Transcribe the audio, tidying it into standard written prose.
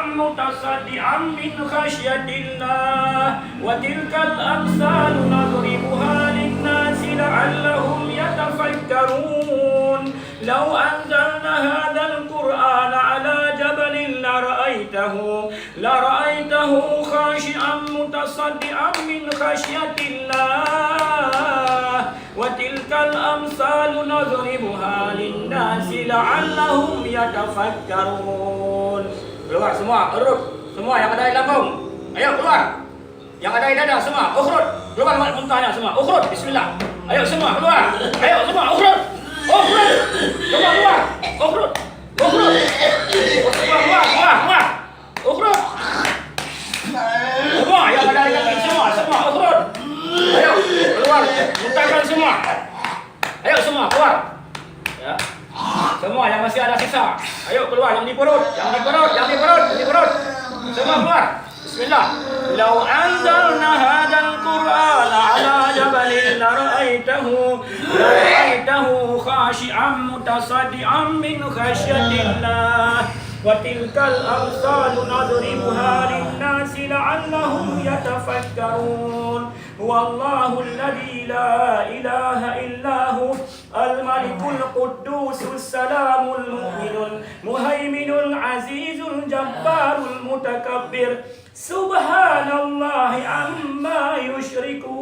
متصدعا من خشية الله وتلك الأمثال نضربها للناس لعلهم يتفكرون لو أنزلنا هذا القرآن على جبل لرأيته خاشعا متصدعا من خشية الله وتلك الأمثال نضربها للناس لعلهم يتفكرون. Keluar semua, urut semua yang ada di lambung. Ayo keluar. Yang ada di dada semua, ukhrut. Keluar muntahnya semua, ukhrut. Bismillah. Ayo semua keluar. Ayo semua ukhrut. Ukhrut. Semua keluar. Ukhrut. Ukhrut. Semua keluar. Ukhrut. Semua yang ada di kaki semua ukhrut. Ayo keluar, muntahkan semua. Ayo semua keluar. Ya. Semua yang masih ada sisa, ayo keluar, yang di perut. Semua keluar. Bismillah. Lau anzalna hadzal qur'ana ala jabalin laraitahu khashi'an mutasaddian min khasyatillah wa tilkal amsalu nadribuha lin-nasi la'allahum yatafakkarun. Wallahu alladhi la ilaha illahu al-malikul quddusus salamul mu'minul muhaiminul azizul jabbarul mutakabbir subhanallahi amma yushrikun.